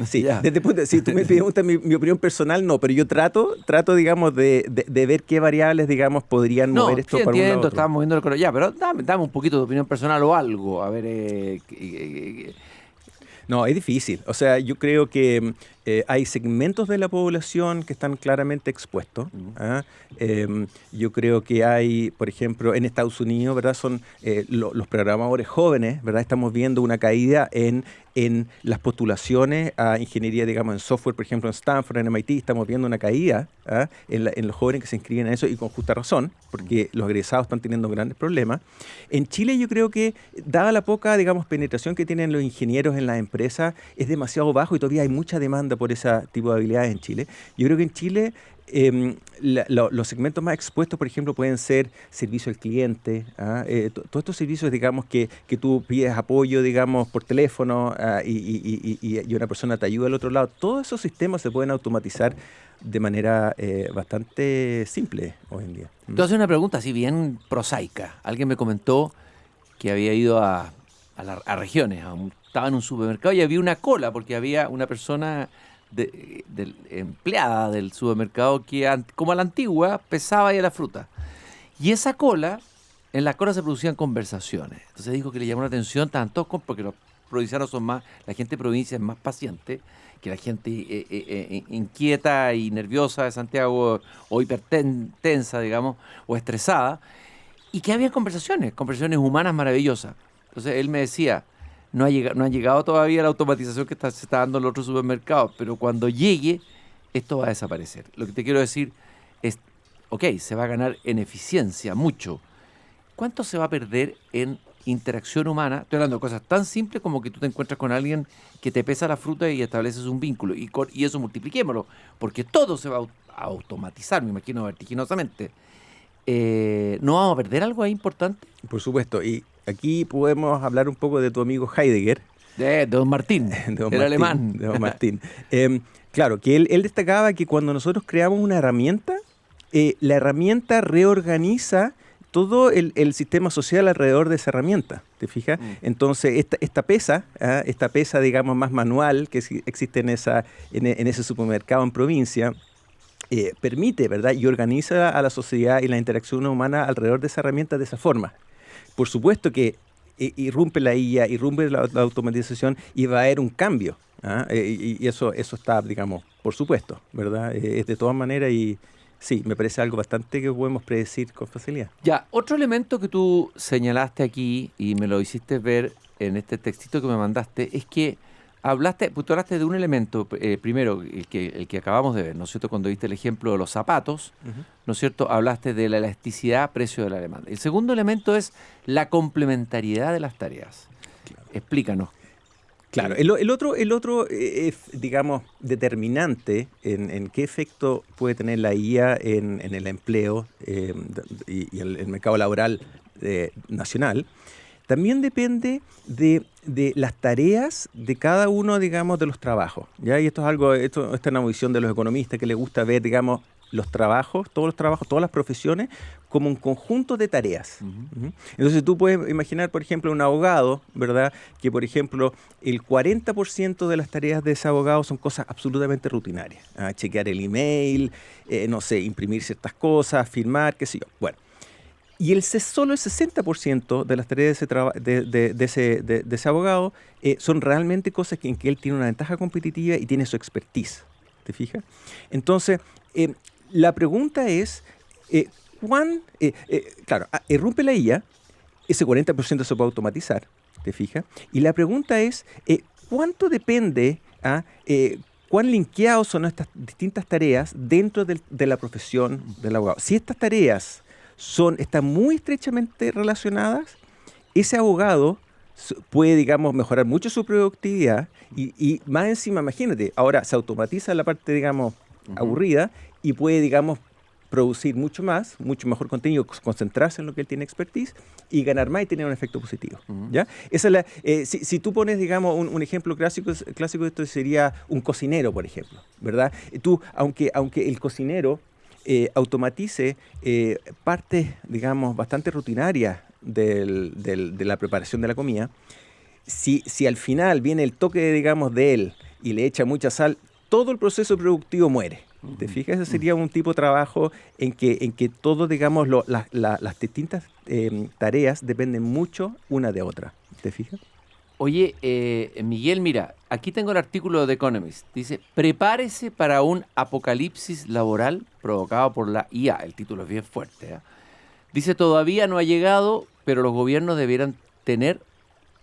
sí, Ya. si tú me preguntas mi opinión personal, no, pero yo trato digamos, de ver qué variables, digamos, podrían mover esto para un lado u otro. Estamos moviendo el color. Ya, pero dame un poquito de opinión personal o algo. A ver, No, es difícil. O sea, yo creo que hay segmentos de la población que están claramente expuestos. Yo creo que hay, por ejemplo, en Estados Unidos, ¿verdad? Son los programadores jóvenes, ¿verdad? Estamos viendo una caída en las postulaciones a ingeniería, digamos, en software, por ejemplo, en Stanford, en MIT, estamos viendo una caída en los jóvenes que se inscriben en eso, y con justa razón, porque los egresados están teniendo grandes problemas. En Chile yo creo que, dada la poca, digamos, penetración que tienen los ingenieros en las empresas, es demasiado bajo y todavía hay mucha demanda por ese tipo de habilidades en Chile. Yo creo que en Chile los segmentos más expuestos, por ejemplo, pueden ser servicio al cliente, todos estos servicios, digamos, que tú pides apoyo, digamos, por teléfono, y una persona te ayuda al otro lado. Todos esos sistemas se pueden automatizar de manera bastante simple hoy en día. Te haces una pregunta así bien prosaica. Alguien me comentó que había ido a regiones, estaba en un supermercado y había una cola porque había una persona empleada del supermercado que, como a la antigua, pesaba ahí a la fruta. Y en la cola se producían conversaciones. Entonces dijo que le llamó la atención tanto porque los provincianos son más, la gente de provincia es más paciente que la gente inquieta y nerviosa de Santiago, o hipertensa, digamos, o estresada, y que había conversaciones humanas maravillosas. Entonces él me decía, no han llegado todavía la automatización que se está dando en los otros supermercados, pero cuando llegue, esto va a desaparecer. Lo que te quiero decir es, se va a ganar en eficiencia mucho. ¿Cuánto se va a perder en interacción humana? Estoy hablando de cosas tan simples como que tú te encuentras con alguien que te pesa la fruta y estableces un vínculo. Y eso multipliquémoslo, porque todo se va a automatizar, me imagino, vertiginosamente. ¿No vamos a perder algo ahí importante? Por supuesto, y aquí podemos hablar un poco de tu amigo Heidegger. De Don Martín, el alemán. De Don Martín. Claro, que él destacaba que cuando nosotros creamos una herramienta, la herramienta reorganiza todo el sistema social alrededor de esa herramienta, ¿te fijas? Entonces, esta pesa, digamos, más manual que existe en ese supermercado en provincia, permite, ¿verdad? Y organiza a la sociedad y la interacción humana alrededor de esa herramienta de esa forma. Por supuesto que irrumpe la IA, irrumpe la automatización y va a haber un cambio. Y eso está, digamos, por supuesto, ¿verdad? Es de todas maneras, y sí, me parece algo bastante que podemos predecir con facilidad. Ya, otro elemento que tú señalaste aquí y me lo hiciste ver en este textito que me mandaste es que tú hablaste de un elemento, primero, el que acabamos de ver, ¿no es cierto? Cuando viste el ejemplo de los zapatos, ¿no es cierto? Hablaste de la elasticidad, precio de la demanda. El segundo elemento es la complementariedad de las tareas. Claro. Explícanos. Claro, el otro es, digamos, determinante en qué efecto puede tener la IA en el empleo y el mercado laboral nacional. También depende de las tareas de cada uno, digamos, de los trabajos, ¿ya? Y esta es una visión de los economistas que les gusta ver, digamos, todos los trabajos, todas las profesiones, como un conjunto de tareas. Entonces tú puedes imaginar, por ejemplo, un abogado, ¿verdad? Que, por ejemplo, el 40% de las tareas de ese abogado son cosas absolutamente rutinarias. Chequear el email, no sé, imprimir ciertas cosas, firmar, qué sé yo. Bueno. Y solo el 60% de las tareas de ese abogado son realmente cosas en que él tiene una ventaja competitiva y tiene su expertise. ¿Te fijas? Entonces, la pregunta es, claro, irrumpe la IA, ese 40% se puede automatizar, ¿te fijas? Y la pregunta es, ¿cuánto depende, cuán linkeados son estas distintas tareas dentro de la profesión del abogado. Si estas tareas están muy estrechamente relacionadas, ese abogado puede, digamos, mejorar mucho su productividad y más encima, imagínate, ahora se automatiza la parte, digamos, aburrida y puede, digamos, producir mucho mejor contenido, concentrarse en lo que él tiene expertise y ganar más y tener un efecto positivo. ¿Ya? Esa es si tú pones, digamos, un ejemplo clásico de esto sería un cocinero, por ejemplo, ¿verdad? Tú, aunque el cocinero automatice partes, digamos, bastante rutinarias de la preparación de la comida, si al final viene el toque, digamos, de él y le echa mucha sal, todo el proceso productivo muere. ¿Te fijas? Ese sería un tipo de trabajo en que todo, digamos, las distintas tareas dependen mucho una de otra. ¿Te fijas? Oye, Miguel, mira, aquí tengo el artículo de The Economist. Dice, prepárese para un apocalipsis laboral provocado por la IA. El título es bien fuerte, ¿eh? Dice, todavía no ha llegado, pero los gobiernos debieran tener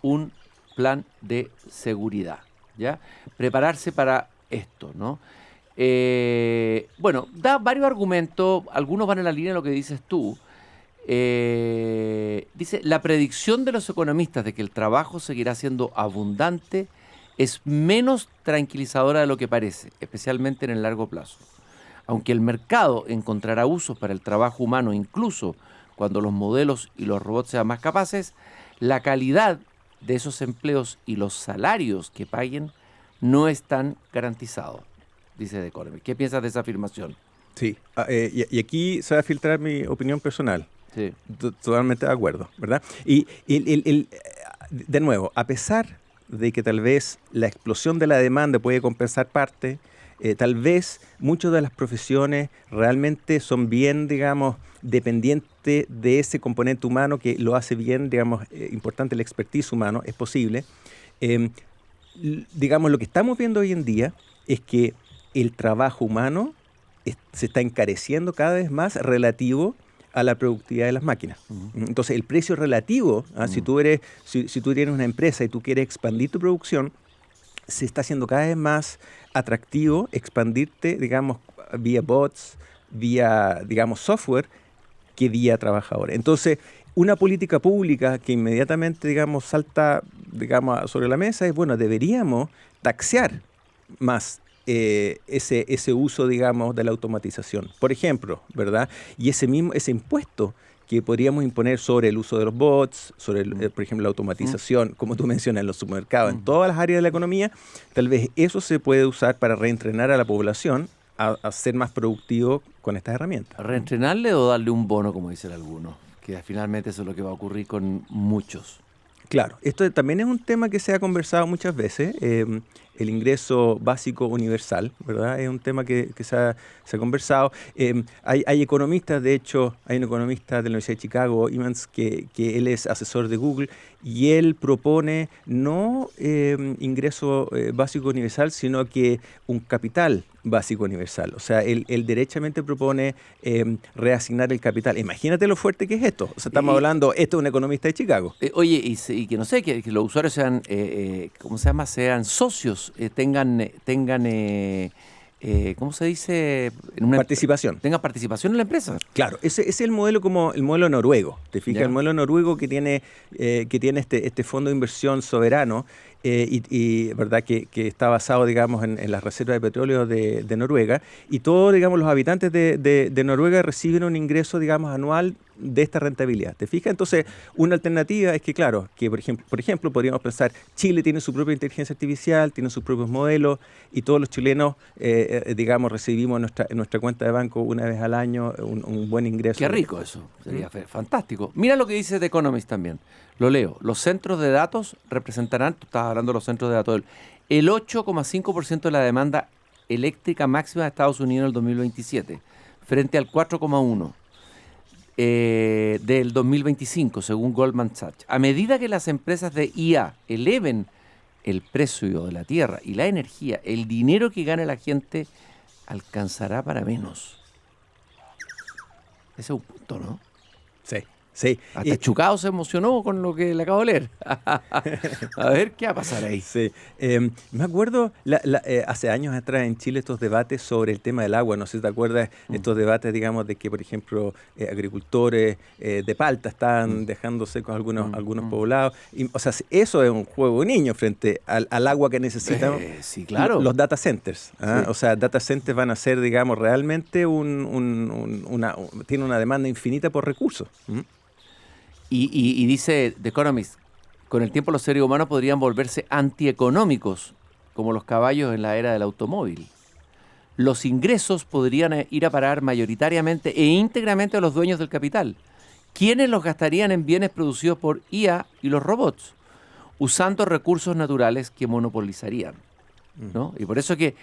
un plan de seguridad, ¿ya? Prepararse para esto, ¿no? Bueno, da varios argumentos, algunos van en la línea de lo que dices tú. Dice, la predicción de los economistas de que el trabajo seguirá siendo abundante es menos tranquilizadora de lo que parece, especialmente en el largo plazo. Aunque el mercado encontrará usos para el trabajo humano, incluso cuando los modelos y los robots sean más capaces, la calidad de esos empleos y los salarios que paguen no están garantizados, dice The Economist. ¿Qué piensas de esa afirmación? Sí, y aquí se va a filtrar mi opinión personal. Sí. Totalmente de acuerdo, ¿verdad? Y de nuevo, a pesar de que tal vez la explosión de la demanda puede compensar parte, tal vez muchas de las profesiones realmente son bien, digamos, dependientes de ese componente humano que lo hace bien, digamos, importante el expertise humano, es posible. Digamos, lo que estamos viendo hoy en día es que el trabajo humano se está encareciendo cada vez más relativo a la productividad de las máquinas. Entonces, el precio relativo, si tú tienes una empresa y tú quieres expandir tu producción, se está haciendo cada vez más atractivo expandirte, digamos, vía bots, vía, digamos, software, que vía trabajadores. Entonces, una política pública que inmediatamente, digamos, salta, digamos, sobre la mesa es, bueno, deberíamos taxear más ese uso, digamos, de la automatización. Por ejemplo, ¿verdad? Y ese impuesto que podríamos imponer sobre el uso de los bots, sobre, por ejemplo, la automatización, como tú mencionas, en los supermercados, en todas las áreas de la economía, tal vez eso se puede usar para reentrenar a la población a ser más productivo con estas herramientas. ¿Reentrenarle o darle un bono, como dicen algunos? Que finalmente eso es lo que va a ocurrir con muchos. Claro, esto también es un tema que se ha conversado muchas veces, el ingreso básico universal, ¿verdad? Es un tema que se ha conversado. Hay economistas, de hecho, hay un economista de la Universidad de Chicago, Emmons, que él es asesor de Google, y él propone no ingreso básico universal, sino que un capital básico universal. O sea, él derechamente propone reasignar el capital. Imagínate lo fuerte que es esto. O sea, estamos hablando, esto es un economista de Chicago. Oye, y que no sé, que los usuarios sean, ¿cómo se llama? Sean socios, tengan ¿cómo se dice? Participación. Tengan participación en la empresa. Claro, ese es el modelo como el modelo noruego. ¿Te fijas? ¿Ya? El modelo noruego que tiene este fondo de inversión soberano y verdad que está basado, digamos, en las reservas de petróleo de Noruega, y todos, digamos, los habitantes de Noruega reciben un ingreso, digamos, anual de esta rentabilidad. ¿Te fijas? Entonces, una alternativa es que, claro, que por ejemplo, podríamos pensar, Chile tiene su propia inteligencia artificial, tiene sus propios modelos, y todos los chilenos, digamos, recibimos en nuestra cuenta de banco una vez al año un buen ingreso. Qué rico eso, sería fantástico. Mira lo que dice The Economist también, lo leo. Los centros de datos representarán, tú estabas hablando de los centros de datos, el 8,5% de la demanda eléctrica máxima de Estados Unidos en el 2027, frente al 4,1% del 2025, según Goldman Sachs. A medida que las empresas de IA eleven el precio de la tierra y la energía, el dinero que gane la gente alcanzará para menos. Ese es un punto, ¿no? Sí. Sí. Hasta Chucao se emocionó con lo que le acabo de leer. A ver qué va a pasar ahí. Sí. Me acuerdo hace años atrás en Chile estos debates sobre el tema del agua. No sé si te acuerdas, estos debates, digamos, de que, por ejemplo, agricultores de palta estaban dejando secos algunos poblados. O sea, eso es un juego de niños frente al agua que necesitan sí, claro. los data centers. Sí. O sea, data centers van a ser, digamos, realmente tiene una demanda infinita por recursos. Y dice The Economist, con el tiempo los seres humanos podrían volverse antieconómicos, como los caballos en la era del automóvil. Los ingresos podrían ir a parar mayoritariamente e íntegramente a los dueños del capital, quienes los gastarían en bienes producidos por IA y los robots, usando recursos naturales que monopolizarían, ¿no? Y por eso que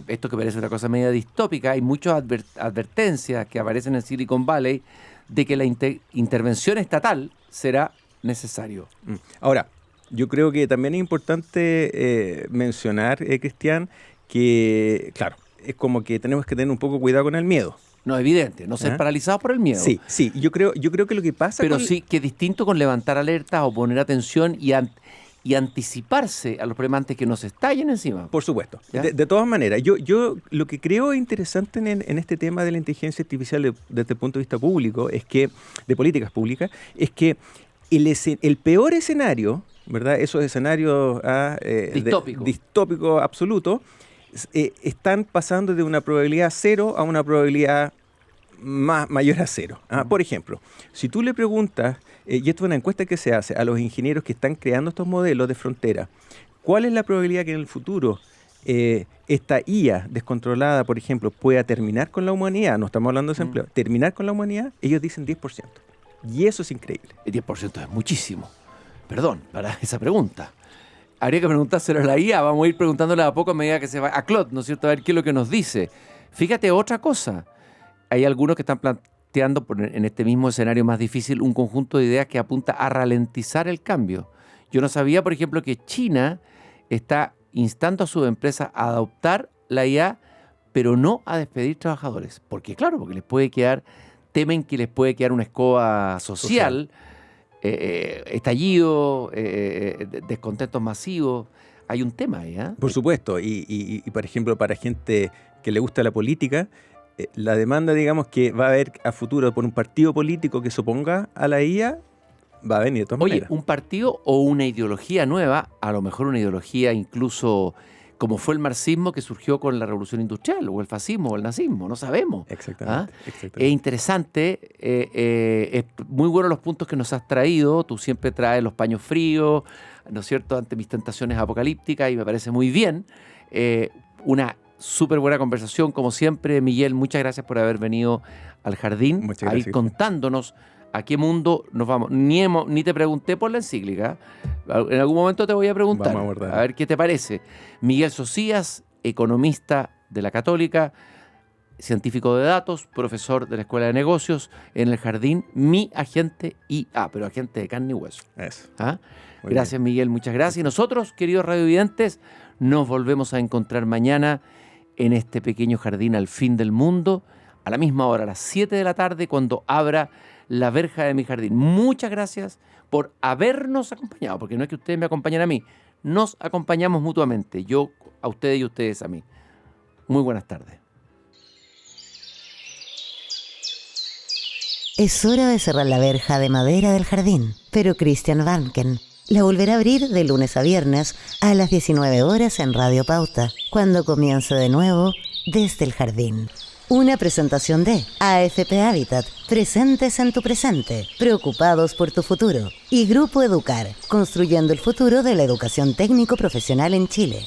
esto que parece una cosa media distópica, hay muchas advertencias que aparecen en Silicon Valley de que la intervención estatal será necesario. Ahora, yo creo que también es importante mencionar, Cristian, que, claro, es como que tenemos que tener un poco cuidado con el miedo. No, evidente, no ser paralizados por el miedo. Sí, yo creo que lo que pasa... Pero sí, que es distinto con levantar alertas o poner atención y anticiparse a los problemas antes que nos estallen encima. Por supuesto. De todas maneras, yo lo que creo interesante en este tema de la inteligencia artificial desde el punto de vista público, es que, de políticas públicas, es que el peor escenario, ¿verdad? Esos escenarios distópicos absolutos, están pasando de una probabilidad 0 a una probabilidad mayor a 0. Por ejemplo, si tú le preguntas, y esto es una encuesta que se hace a los ingenieros que están creando estos modelos de frontera, ¿cuál es la probabilidad que en el futuro esta IA descontrolada, por ejemplo, pueda terminar con la humanidad? No estamos hablando de desempleo. Terminar con la humanidad, ellos dicen 10%. Y eso es increíble. El 10% es muchísimo. Perdón, para esa pregunta. Habría que preguntárselo a la IA. Vamos a ir preguntándole a poco a medida que se va a Claude, ¿no es cierto? A ver qué es lo que nos dice. Fíjate, otra cosa. Hay algunos que están planteando en este mismo escenario más difícil un conjunto de ideas que apunta a ralentizar el cambio. Yo no sabía, por ejemplo, que China está instando a sus empresas a adoptar la IA, pero no a despedir trabajadores. Porque claro, porque temen que les puede quedar una escoba social. Estallido, descontentos masivos. Hay un tema ahí, ¿eh? Por supuesto. Y, por ejemplo, para gente que le gusta la política, la demanda, digamos, que va a haber a futuro por un partido político que se oponga a la IA, va a venir de todas maneras. Un partido o una ideología nueva, a lo mejor una ideología incluso como fue el marxismo que surgió con la revolución industrial, o el fascismo, o el nazismo, no sabemos. Exactamente. Es interesante, es muy bueno los puntos que nos has traído, tú siempre traes los paños fríos, ¿no es cierto?, ante mis tentaciones apocalípticas, y me parece muy bien. Una súper buena conversación, como siempre. Miguel, muchas gracias por haber venido al jardín, muchas gracias, a ir contándonos a qué mundo nos vamos. Ni te pregunté por la encíclica. En algún momento te voy a preguntar. A ver qué te parece. Miguel Socias, economista de la Católica, científico de datos, profesor de la Escuela de Negocios, en el jardín Mi Agente IA, pero agente de carne y hueso. Eso. Gracias, Miguel, muchas gracias. Y nosotros, queridos radiovidentes, nos volvemos a encontrar mañana en este pequeño jardín al fin del mundo, a la misma hora, a las 7 de la tarde, cuando abra la verja de mi jardín. Muchas gracias por habernos acompañado, porque no es que ustedes me acompañen a mí, nos acompañamos mutuamente, yo a ustedes y ustedes a mí. Muy buenas tardes. Es hora de cerrar la verja de madera del jardín, pero Christian Vanken la volverá a abrir de lunes a viernes a las 19 horas en Radio Pauta, cuando comience de nuevo Desde el Jardín. Una presentación de AFP Habitat, presentes en tu presente, preocupados por tu futuro. Y Grupo Educar, construyendo el futuro de la educación técnico-profesional en Chile.